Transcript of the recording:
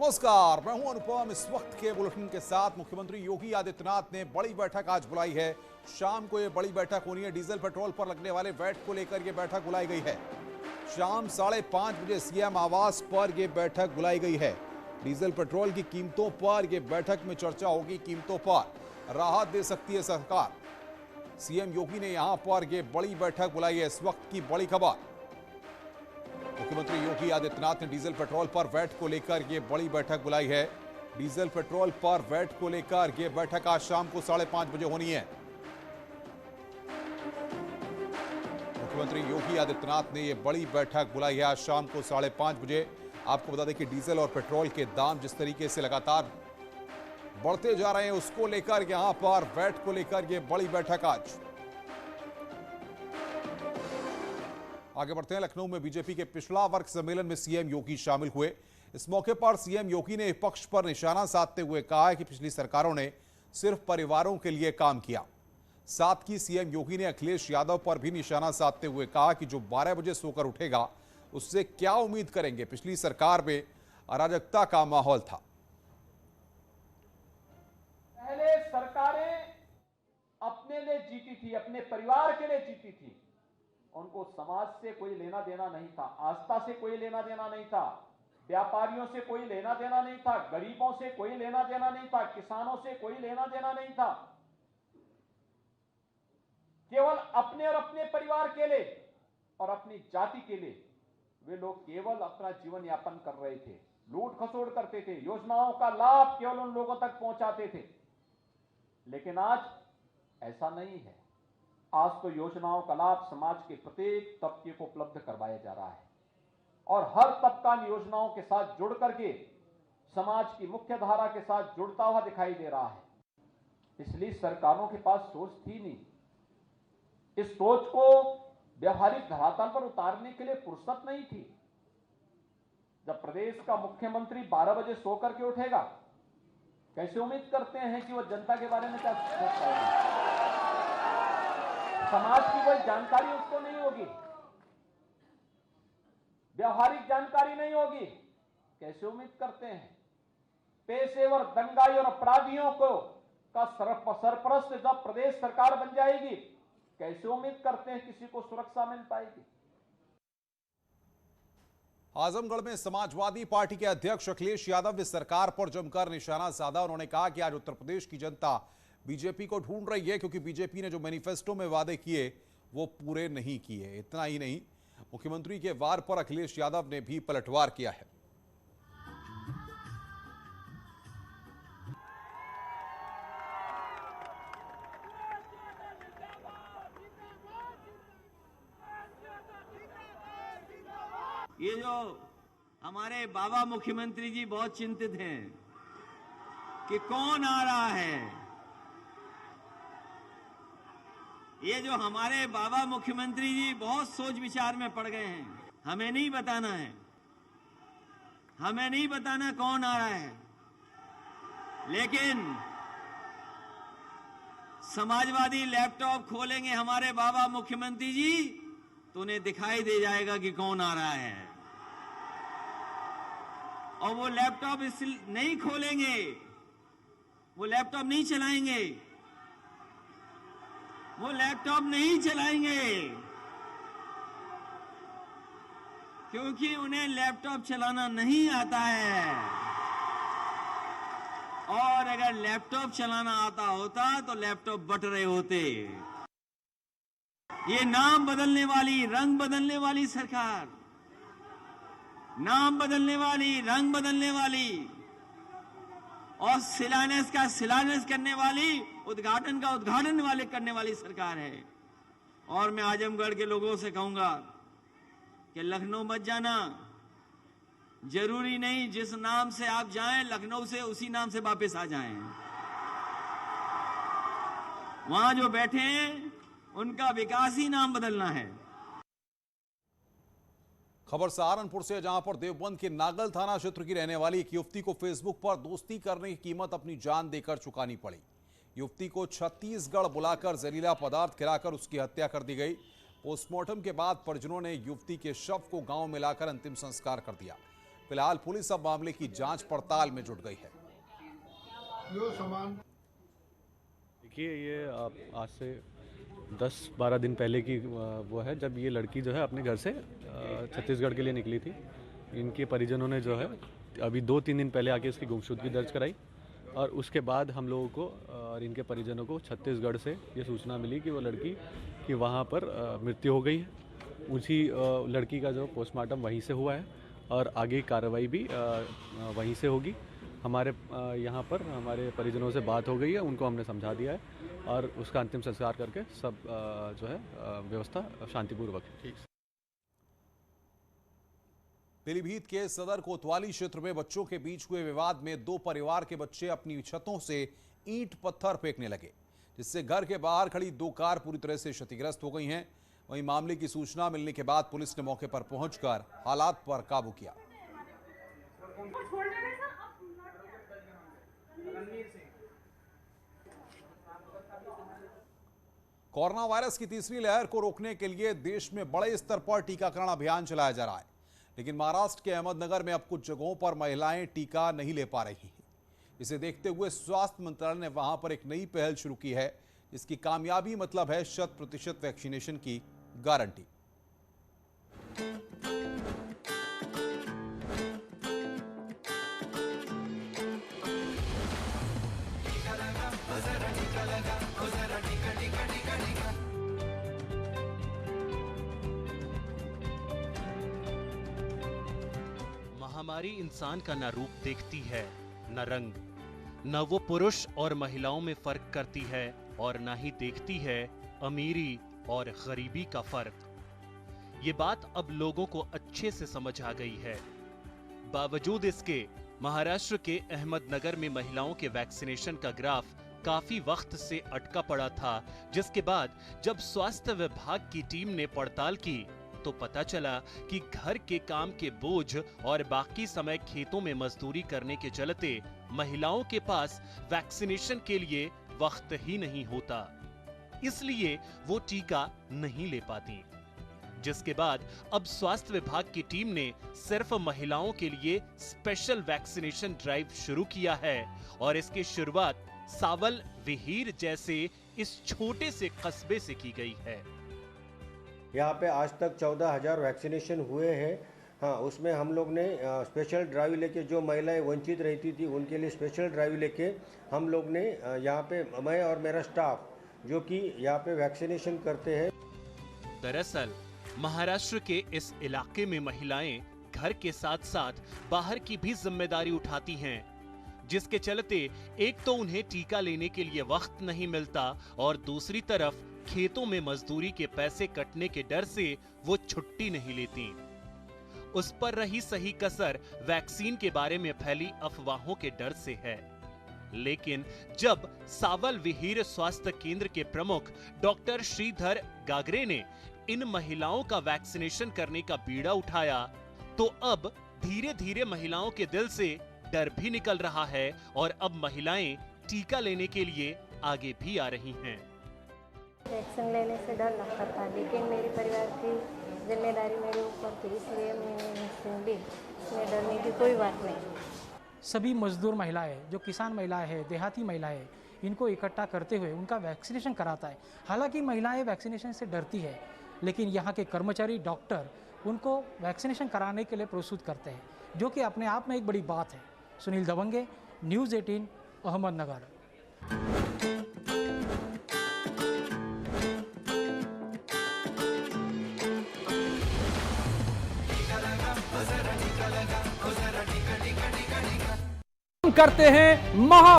नमस्कार, मैं हूं अनुपम। इस वक्त के बुलेटिन के साथ मुख्यमंत्री योगी आदित्यनाथ ने बड़ी बैठक आज बुलाई है। शाम को यह बड़ी बैठक होनी है। डीजल पेट्रोल पर लगने वाले वैट को लेकर यह बैठक बुलाई गई है। शाम 5:30 बजे सीएम आवास पर यह बैठक बुलाई गई है। डीजल पेट्रोल की कीमतों पर यह बैठक में चर्चा होगी। कीमतों पर राहत दे सकती है सरकार। सीएम योगी ने यहां पर यह बड़ी बैठक बुलाई है। इस वक्त की बड़ी खबर, मुख्यमंत्री योगी आदित्यनाथ ने डीजल पेट्रोल पर वैट को लेकर यह बड़ी बैठक बुलाई है। डीजल पेट्रोल पर वैट को लेकर यह बैठक आज शाम को 5:30 बजे होनी है। मुख्यमंत्री योगी आदित्यनाथ ने यह बड़ी बैठक बुलाई है आज शाम को 5:30 बजे। आपको बता दें कि डीजल और पेट्रोल के दाम जिस तरीके से लगातार बढ़ते जा रहे हैं, उसको लेकर यहां पर वैट को लेकर यह बड़ी बैठक आज। आगे बढ़ते हैं। लखनऊ में बीजेपी के पिछड़ा वर्ग सम्मेलन में सीएम योगी शामिल हुए। इस मौके पर सीएम योगी ने विपक्ष पर निशाना साधते हुए कहा है कि पिछली सरकारों ने सिर्फ परिवारों के लिए काम किया। साथ ही सीएम योगी ने अखिलेश यादव पर भी निशाना साधते हुए कहा कि जो 12 बजे सोकर उठेगा उससे क्या उम्मीद करेंगे। पिछली सरकार में अराजकता का माहौल था। पहले सरकारें अपने लिए जीती थी, अपने परिवार के लिए जीती थी। उनको समाज से कोई लेना देना नहीं था, आस्था से कोई लेना देना नहीं था, व्यापारियों से कोई लेना देना नहीं था, गरीबों से कोई लेना देना नहीं था, किसानों से कोई लेना देना नहीं था। केवल अपने और अपने परिवार के लिए और अपनी जाति के लिए वे लोग केवल अपना जीवन यापन कर रहे थे, लूट खसोड़ करते थे, योजनाओं का लाभ केवल उन लोगों तक पहुंचाते थे। लेकिन आज ऐसा नहीं है। आज तो योजनाओं का लाभ समाज के प्रत्येक तबके को उपलब्ध करवाया जा रहा है और हर तबका इन योजनाओं के साथ जुड़ करके समाज की मुख्य धारा के साथ जुड़ता हुआ दिखाई दे रहा है। इसलिए सरकारों के पास सोच थी नहीं। इस सोच को व्यवहारिक धरातल पर उतारने के लिए फुर्सत नहीं थी। जब प्रदेश का मुख्यमंत्री 12 बजे सो करके उठेगा, कैसे उम्मीद करते हैं कि वह जनता के बारे में क्या सोच पाएगा। समाज की कोई जानकारी उसको नहीं होगी, व्यवहारिक जानकारी नहीं होगी। कैसे उम्मीद करते हैं पेशेवर दंगाई और अपराधियों को का सरपरस्त जब प्रदेश सरकार बन जाएगी, कैसे उम्मीद करते हैं किसी को सुरक्षा मिल पाएगी। आजमगढ़ में समाजवादी पार्टी के अध्यक्ष अखिलेश यादव ने सरकार पर जमकर निशाना साधा। उन्होंने कहा कि आज उत्तर प्रदेश की जनता बीजेपी को ढूंढ रही है क्योंकि बीजेपी ने जो मैनिफेस्टो में वादे किए वो पूरे नहीं किए। इतना ही नहीं, मुख्यमंत्री के वार पर अखिलेश यादव ने भी पलटवार किया है। ये जो हमारे बाबा मुख्यमंत्री जी बहुत चिंतित हैं कि कौन आ रहा है। ये जो हमारे बाबा मुख्यमंत्री जी बहुत सोच विचार में पड़ गए हैं। हमें नहीं बताना है, हमें नहीं बताना कौन आ रहा है, लेकिन समाजवादी लैपटॉप खोलेंगे हमारे बाबा मुख्यमंत्री जी तो उन्हें दिखाई दे जाएगा कि कौन आ रहा है। और वो लैपटॉप इसलिए नहीं खोलेंगे, वो लैपटॉप नहीं चलाएंगे, वो लैपटॉप नहीं चलाएंगे क्योंकि उन्हें लैपटॉप चलाना नहीं आता है। और अगर लैपटॉप चलाना आता होता तो लैपटॉप बट रहे होते। ये नाम बदलने वाली, रंग बदलने वाली सरकार, नाम बदलने वाली, रंग बदलने वाली और शिलान्यास का शिलान्यास करने वाली, उद्घाटन का उद्घाटन वाले करने वाली सरकार है। और मैं आजमगढ़ के लोगों से कहूंगा कि लखनऊ मत जाना। जरूरी नहीं जिस नाम से आप जाएं लखनऊ से उसी नाम से वापस आ जाएं। वहां जो बैठे हैं उनका विकास ही नाम बदलना है। खबर सहारनपुर से, जहां पर देवबंद के नागल थाना क्षेत्र की रहने वाली एक युवती को फेसबुक पर दोस्ती करने की कीमत अपनी जान देकर चुकानी पड़ी। युवती को छत्तीसगढ़ बुलाकर जहरीला पदार्थ खिलाकर उसकी हत्या कर दी गई। पोस्टमार्टम के बाद परिजनों ने युवती के शव को गांव में लाकर अंतिम संस्कार कर दिया। फिलहाल पुलिस अब मामले की जांच पड़ताल में जुट गई है। देखिए, ये आज से 10-12 दिन पहले की वो है, जब ये लड़की जो है अपने घर से छत्तीसगढ़ के लिए निकली थी। इनके परिजनों ने जो है अभी 2-3 दिन पहले आके इसकी गुमशुदगी दर्ज कराई और उसके बाद हम लोगों को और इनके परिजनों को छत्तीसगढ़ से ये सूचना मिली कि वो लड़की की वहाँ पर मृत्यु हो गई है। उसी लड़की का जो पोस्टमार्टम वहीं से हुआ है और आगे कार्रवाई भी वहीं से होगी। हमारे यहाँ पर हमारे परिजनों से बात हो गई है, उनको हमने समझा दिया है और उसका अंतिम संस्कार करके सब जो है व्यवस्था शांतिपूर्वक है। ठीक। पीलीभीत के सदर कोतवाली क्षेत्र में बच्चों के बीच हुए विवाद में 2 परिवार के बच्चे अपनी छतों से ईंट पत्थर फेंकने लगे, जिससे घर के बाहर खड़ी 2 कार पूरी तरह से क्षतिग्रस्त हो गई हैं। वहीं मामले की सूचना मिलने के बाद पुलिस ने मौके पर पहुंचकर हालात पर काबू किया। कोरोना वायरस की तीसरी लहर को रोकने के लिए देश में बड़े स्तर पर टीकाकरण अभियान चलाया जा रहा है, लेकिन महाराष्ट्र के अहमदनगर में अब कुछ जगहों पर महिलाएं टीका नहीं ले पा रही हैं। इसे देखते हुए स्वास्थ्य मंत्रालय ने वहां पर एक नई पहल शुरू की है, जिसकी कामयाबी मतलब है 100% वैक्सीनेशन की गारंटी। महामारी इंसान का न रूप देखती है, न रंग, न वो पुरुष और महिलाओं में फर्क करती है और न ही देखती है अमीरी और गरीबी का फर्क। ये बात अब लोगों को अच्छे से समझ आ गई है। बावजूद इसके महाराष्ट्र के अहमदनगर में महिलाओं के वैक्सीनेशन का ग्राफ काफी वक्त से अटका पड़ा था, जिसके बाद जब स्वास्थ्य विभाग की टीम ने पड़ताल की तो पता चला कि घर के काम के बोझ और बाकी समय खेतों में मजदूरी करने के चलते महिलाओं के पास वैक्सीनेशन के लिए वक्त ही नहीं होता, इसलिए वो टीका नहीं ले पाती। जिसके बाद अब स्वास्थ्य विभाग की टीम ने सिर्फ महिलाओं के लिए स्पेशल वैक्सीनेशन ड्राइव शुरू किया है और इसकी शुरुआत सावल विहीर जैसे इस छोटे से कस्बे से की गई है। यहाँ पे आज तक 14,000 वैक्सीनेशन हुए हैं। हाँ, उसमें हम लोग ने स्पेशल ड्राइव लेके जो महिलाएं वंचित रहती थी उनके लिए स्पेशल ड्राइव लेके हम लोग ने यहाँ पे मैं और मेरा स्टाफ जो कि यहाँ पे वैक्सीनेशन करते हैं। दरअसल महाराष्ट्र के इस इलाके में महिलाएं घर के साथ साथ बाहर की भी जिम्मेदारी उठाती हैं, जिसके चलते एक तो उन्हें टीका लेने के लिए वक्त नहीं मिलता और दूसरी तरफ खेतों में मजदूरी के पैसे कटने के डर से वो छुट्टी नहीं लेती। उस पर रही सही कसर वैक्सीन के बारे में फैली अफवाहों के डर से है। लेकिन जब सावल विहीर स्वास्थ्य केंद्र के प्रमुख डॉक्टर श्रीधर गागरे ने इन महिलाओं का वैक्सीनेशन करने का बीड़ा उठाया तो अब धीरे धीरे महिलाओं के दिल से डर भी निकल रहा है और अब महिलाएं टीका लेने के लिए आगे भी आ रही हैं। वैक्सीन लेने से डर लगता था, लेकिन मेरे परिवार की जिम्मेदारी मेरे ऊपर थी, इसलिए मैंने वैक्सीन ली। इसमें डरने की कोई बात नहीं। सभी मजदूर महिलाएं, जो किसान महिलाएं हैं, देहाती महिलाएं, इनको इकट्ठा करते हुए उनका वैक्सीनेशन कराता है। हालांकि महिलाएं वैक्सीनेशन से डरती है, लेकिन यहाँ के कर्मचारी डॉक्टर उनको वैक्सीनेशन कराने के लिए प्रोत्साहित करते हैं, जो कि अपने आप में एक बड़ी बात है। सुनील दबंगे, न्यूज़ 18, अहमदनगर। करते हैं